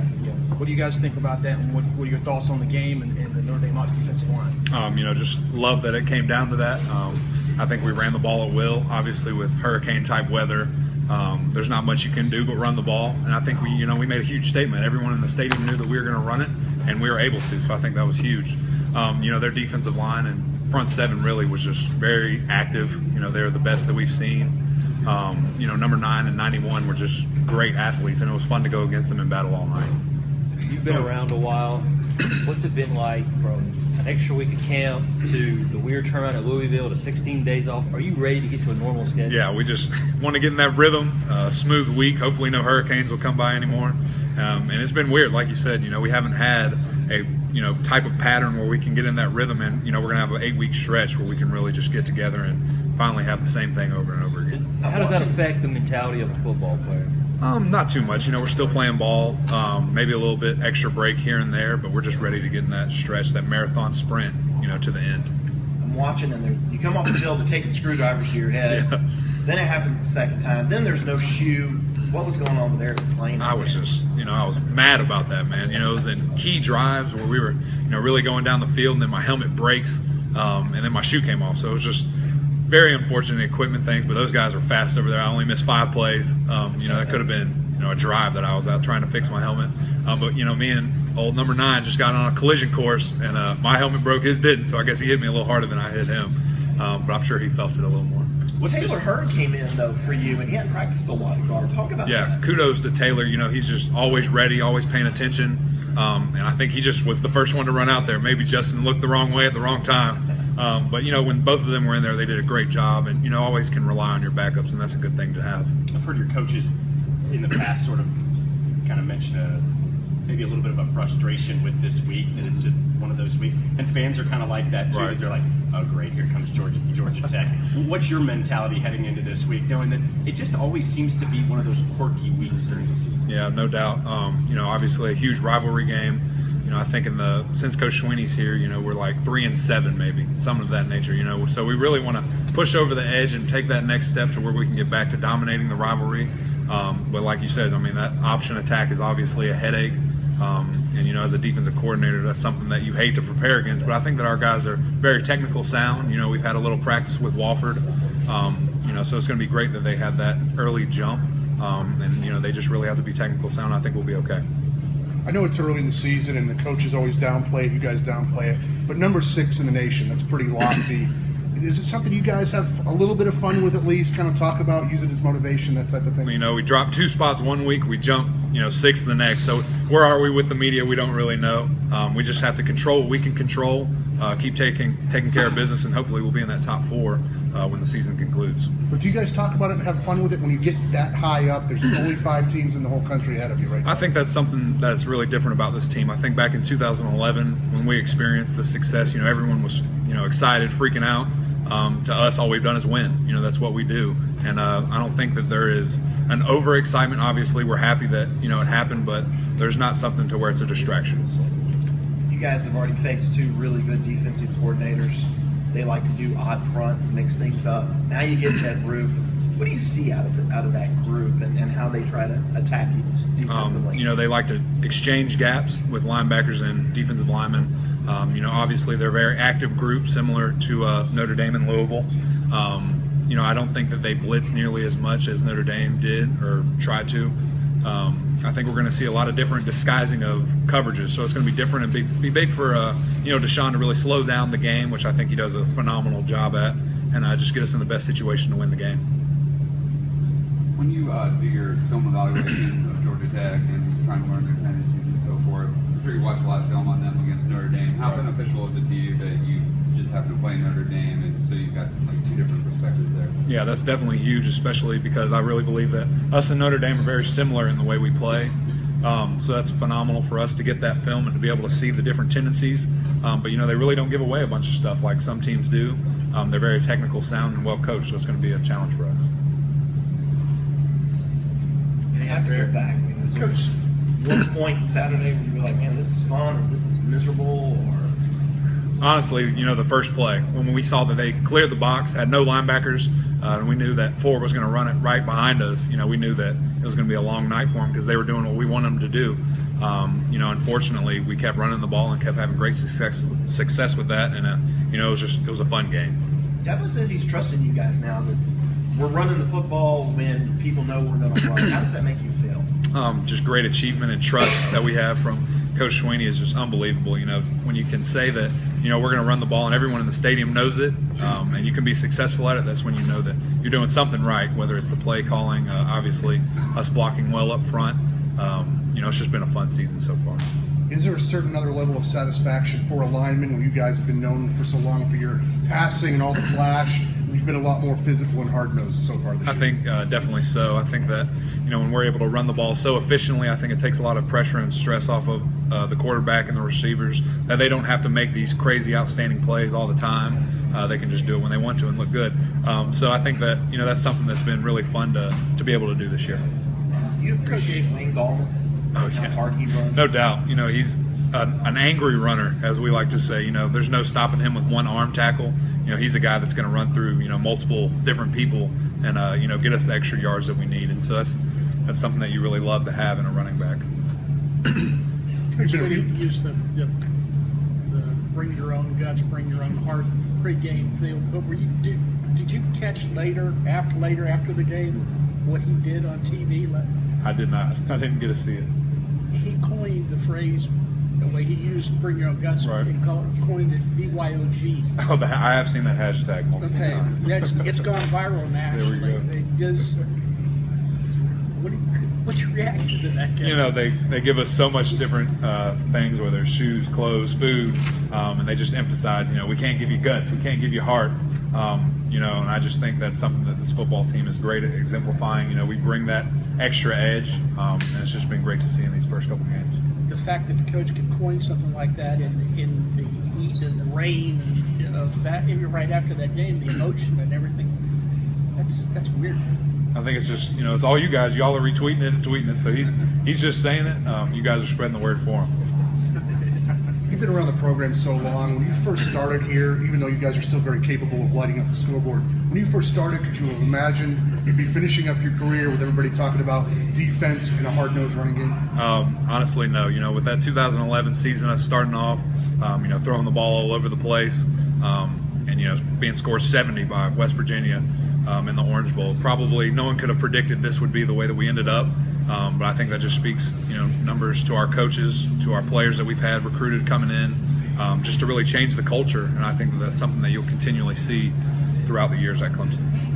What do you guys think about that, and what are your thoughts on the game and the Notre Dame defensive line? Just love that it came down to that. I think we ran the ball at will. Obviously, with hurricane-type weather, there's not much you can do but run the ball. And I think we made a huge statement. Everyone in the stadium knew that we were going to run it, and we were able to. So I think that was huge. Their defensive line and front seven really was just very active. They're the best that we've seen. Number 9 and 91 were just great athletes, and it was fun to go against them in battle all night. You've been around a while. What's it been like from an extra week of camp to the weird turnaround at Louisville to 16 days off? Are you ready to get to a normal schedule? Yeah, we just want to get in that rhythm, smooth week. Hopefully no hurricanes will come by anymore. And it's been weird, like you said. We haven't had a type of pattern where we can get in that rhythm, and we're going to have an 8-week stretch where we can really just get together and finally have the same thing over and over again. How does that affect the mentality of a football player? Not too much. We're still playing ball, maybe a little bit extra break here and there, but we're just ready to get in that stretch, that marathon sprint, to the end. I'm watching, and you come off the field to taking screwdrivers to your head. Yeah. Then it happens the second time. Then there's no shoe. What was going on there playing? I was just, I was mad about that, man. It was in key drives where we were, really going down the field, and then my helmet breaks, and then my shoe came off. So it was just very unfortunate equipment things, but those guys were fast over there. I only missed 5 plays. That could have been, a drive that I was out trying to fix my helmet. But, me and old number 9 just got on a collision course, and my helmet broke, his didn't. So I guess he hit me a little harder than I hit him. But I'm sure he felt it a little more. Taylor Hurd came in, though, for you, and he hadn't practiced a lot of guard. Talk about that. Yeah, kudos to Taylor. He's just always ready, always paying attention. And I think he just was the first one to run out there. Maybe Justin looked the wrong way at the wrong time. But, when both of them were in there, they did a great job. And, always can rely on your backups, and that's a good thing to have. I've heard your coaches in the past sort of kind of mention maybe a little bit of a frustration with this week, that it's just one of those weeks. And fans are kind of like that, too. Right. That they're like, oh, great, here comes Georgia Tech. What's your mentality heading into this week, knowing that it just always seems to be one of those quirky weeks during the season? Yeah, no doubt. Obviously a huge rivalry game. I think since Coach Sweeney's here, we're like 3-7 maybe, something of that nature. So we really want to push over the edge and take that next step to where we can get back to dominating the rivalry. But like you said, that option attack is obviously a headache. And as a defensive coordinator, that's something that you hate to prepare against. But I think that our guys are very technical sound. We've had a little practice with Wofford. So it's going to be great that they had that early jump. And they just really have to be technical sound. I think we'll be okay. I know it's early in the season and the coaches always downplay it, you guys downplay it, but number 6 in the nation, that's pretty lofty. Is it something you guys have a little bit of fun with, at least kind of talk about, use it as motivation, that type of thing? We dropped 2 spots one week, we jumped 6th the next. So where are we with the media? We don't really know. We just have to control what we can control, keep taking care of business, and hopefully we'll be in that top 4 when the season concludes. But do you guys talk about it and have fun with it when you get that high up? There's only 5 teams in the whole country ahead of you right now. I think that's something that's really different about this team. I think back in 2011 when we experienced the success, everyone was excited, freaking out. To us, all we've done is win. That's what we do. And I don't think that there is an overexcitement. Obviously, we're happy that, it happened, but there's not something to where it's a distraction. You guys have already faced 2 really good defensive coordinators. They like to do odd fronts, mix things up. Now you get to that group. What do you see out of that group and how they try to attack you defensively? They like to exchange gaps with linebackers and defensive linemen. Obviously they're a very active group, similar to Notre Dame and Louisville. I don't think that they blitz nearly as much as Notre Dame did or tried to. I think we're going to see a lot of different disguising of coverages, so it's going to be different and be big for Deshaun to really slow down the game, which I think he does a phenomenal job at, and just get us in the best situation to win the game. When you do your film evaluation of Georgia Tech and trying to learn their tendencies and so forth, I'm sure you watch a lot of film on them against Notre Dame. How beneficial is it to you that you just happen to play Notre Dame, and so you've got like 2 different perspectives there? Yeah, that's definitely huge, especially because I really believe that us and Notre Dame are very similar in the way we play. So that's phenomenal for us to get that film and to be able to see the different tendencies. But they really don't give away a bunch of stuff like some teams do. They're very technical, sound, and well coached, so it's going to be a challenge for us. You have to go back. Coach, one point Saturday where you were like, man, this is fun or this is miserable? Or honestly, the first play, when we saw that they cleared the box, had no linebackers, and we knew that Ford was going to run it right behind us, we knew that it was going to be a long night for them because they were doing what we wanted them to do. Unfortunately, we kept running the ball and kept having great success with that, and it was a fun game. Devin says he's trusting you guys now that we're running the football when people know we're going to run. How does that make you feel? Just great achievement and trust that we have from Coach Sweeney is just unbelievable. When you can say that, we're going to run the ball and everyone in the stadium knows it, and you can be successful at it, that's when you know that you're doing something right, whether it's the play calling, obviously us blocking well up front. It's just been a fun season so far. Is there a certain other level of satisfaction for a lineman when you guys have been known for so long for your passing and all the flash? You've been a lot more physical and hard-nosed so far this year. I think definitely so. I think that, when we're able to run the ball so efficiently, I think it takes a lot of pressure and stress off of the quarterback and the receivers, that they don't have to make these crazy, outstanding plays all the time. They can just do it when they want to and look good. So I think that, that's something that's been really fun to be able to do this year. Do you appreciate Lain? Oh, yeah. How hard he runs? No doubt. He's an angry runner, as we like to say. There's no stopping him with one arm tackle. He's a guy that's going to run through, multiple different people and, get us the extra yards that we need. And so that's something that you really love to have in a running back. Coach, when you use the bring your own guts, bring your own heart pre-game feel, but did you catch after the game what he did on TV? I did not. I didn't get to see it. He coined the phrase, the way he used "bring your own guts," right, and coined it BYOG. Oh, I have seen that hashtag multiple times. It's gone viral nationally. There we go. What's your reaction to that? They give us so much different things, whether it's shoes, clothes, food, and they just emphasize, we can't give you guts, we can't give you heart. And I just think that's something that this football team is great at exemplifying. We bring that extra edge, and it's just been great to see in these first couple games. The fact that the coach can coin something like that in the heat and the rain, that right after that game, the emotion and everything, that's weird. I think it's just, it's all you guys. Y'all are retweeting it and tweeting it, so he's just saying it. You guys are spreading the word for him. You've been around the program so long. When you first started here, even though you guys are still very capable of lighting up the scoreboard, when you first started, could you have imagined you'd be finishing up your career with everybody talking about defense and a hard-nosed running game? Honestly, no. With that 2011 season, us starting off, throwing the ball all over the place, and being scored 70 by West Virginia in the Orange Bowl. Probably no one could have predicted this would be the way that we ended up. But I think that just speaks, numbers to our coaches, to our players that we've had recruited coming in, just to really change the culture. And I think that's something that you'll continually see throughout the years at Clemson.